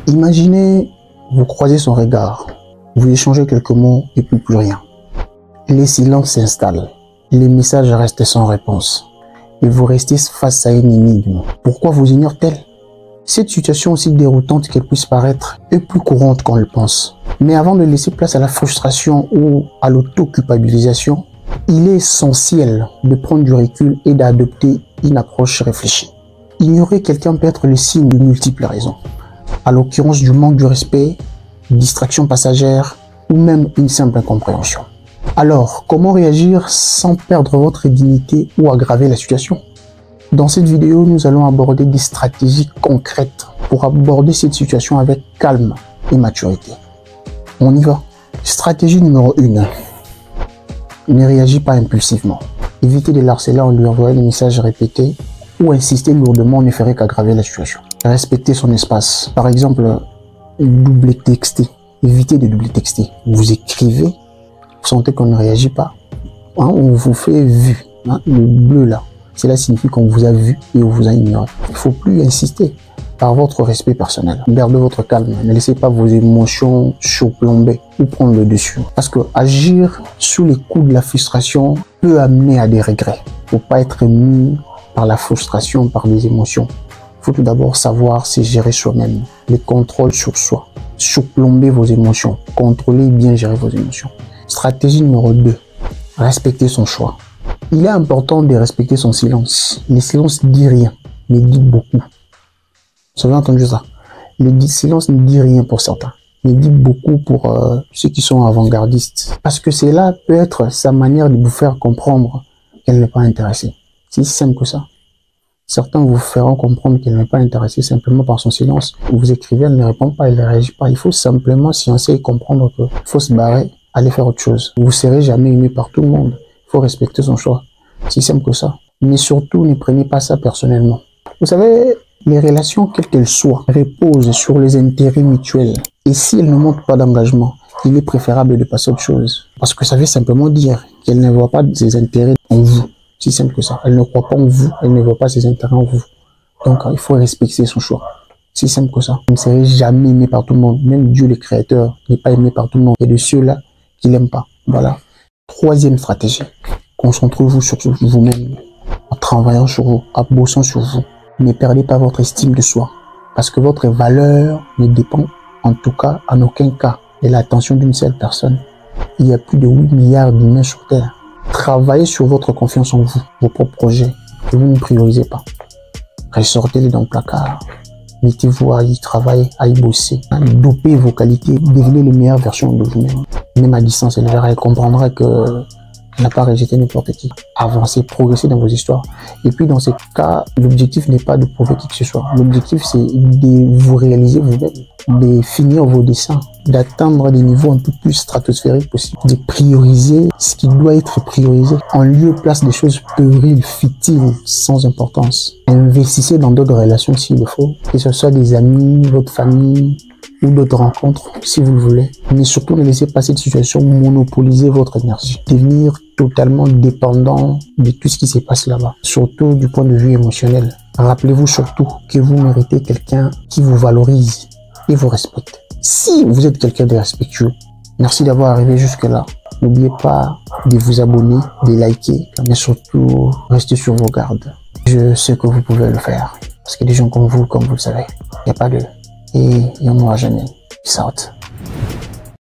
Imaginez, vous croisez son regard, vous échangez quelques mots et puis plus rien. Les silences s'installent, les messages restent sans réponse et vous restez face à une énigme. Pourquoi vous ignore-t-elle? Cette situation, aussi déroutante qu'elle puisse paraître, est plus courante qu'on le pense. Mais avant de laisser place à la frustration ou à l'auto-culpabilisation, il est essentiel de prendre du recul et d'adopter une approche réfléchie. Ignorer quelqu'un peut être le signe de multiples raisons. À l'occurrence du manque de respect, distraction passagère ou même une simple incompréhension. Alors, comment réagir sans perdre votre dignité ou aggraver la situation? Dans cette vidéo, nous allons aborder des stratégies concrètes pour aborder cette situation avec calme et maturité. On y va. Stratégie numéro 1. Ne réagis pas impulsivement. Évitez de l'harceler en lui envoyant des messages répétés ou insister lourdement ne ferait qu'aggraver la situation. Respectez son espace. Par exemple, double texter. Évitez de double texter. Vous écrivez, vous sentez qu'on ne réagit pas. On vous fait vu. Le bleu là. Cela signifie qu'on vous a vu et on vous a ignoré. Il ne faut plus insister par votre respect personnel. Gardez votre calme. Ne laissez pas vos émotions surplomber ou prendre le dessus. Parce que agir sous les coups de la frustration peut amener à des regrets. Il ne faut pas être ému par la frustration, par des émotions. Il faut tout d'abord savoir se gérer soi-même. Le contrôle sur soi. Surplomber vos émotions. Contrôler et bien gérer vos émotions. Stratégie numéro 2. Respecter son choix. Il est important de respecter son silence. Le silence ne dit rien, mais dit beaucoup. Vous avez entendu ça? Le silence ne dit rien pour certains, mais dit beaucoup pour ceux qui sont avant-gardistes. Parce que cela peut être sa manière de vous faire comprendre qu'elle n'est pas intéressée. C'est si simple que ça. Certains vous feront comprendre qu'elle n'est pas intéressée simplement par son silence. Vous écrivez, elle ne répond pas, elle ne réagit pas. Il faut simplement sciencer et comprendre qu'il faut se barrer, aller faire autre chose. Vous ne serez jamais aimé par tout le monde. Il faut respecter son choix. C'est simple que ça. Mais surtout, ne prenez pas ça personnellement. Vous savez, les relations, quelles qu'elles soient, reposent sur les intérêts mutuels. Et si elles ne montrent pas d'engagement, il est préférable de passer à autre chose. Parce que ça veut simplement dire qu'elle ne voit pas ses intérêts en vous. C'est simple que ça. Elle ne croit pas en vous, elle ne voit pas ses intérêts en vous. Donc, il faut respecter son choix. C'est simple que ça. Vous ne serez jamais aimé par tout le monde. Même Dieu, le Créateur, n'est pas aimé par tout le monde. Il y a de ceux-là qui l'aiment pas. Voilà. Troisième stratégie. Concentrez-vous sur vous-même. En travaillant sur vous, en bossant sur vous. Ne perdez pas votre estime de soi. Parce que votre valeur ne dépend, en tout cas, en aucun cas, de l'attention d'une seule personne. Il y a plus de 8 milliards d'humains sur Terre. Travaillez sur votre confiance en vous, vos propres projets, que vous ne priorisez pas. Ressortez-les dans le placard. Mettez-vous à y travailler, à y bosser. Dopez vos qualités, devenez les meilleures versions de vous-même. Même à distance, elle verra, elle comprendra que n'a pas rejeté n'importe qui. Avancez, progressez dans vos histoires. Et puis dans ces cas, l'objectif n'est pas de prouver qui que ce soit. L'objectif, c'est de vous réaliser vous-même, de finir vos dessins, d'atteindre des niveaux un peu plus stratosphériques possible, de prioriser ce qui doit être priorisé en lieu et place des choses puériles, futiles, sans importance. Investissez dans d'autres relations s'il le faut, que ce soit des amis, votre famille, ou d'autres rencontres, si vous le voulez. Mais surtout, ne laissez pas cette situation monopoliser votre énergie. Devenir totalement dépendant de tout ce qui se passe là-bas. Surtout du point de vue émotionnel. Rappelez-vous surtout que vous méritez quelqu'un qui vous valorise et vous respecte. Si vous êtes quelqu'un de respectueux, merci d'avoir arrivé jusque-là. N'oubliez pas de vous abonner, de liker, mais surtout, restez sur vos gardes. Je sais que vous pouvez le faire. Parce que des gens comme vous le savez, il n'y a pas de... et il n'y en aura jamais. Peace out.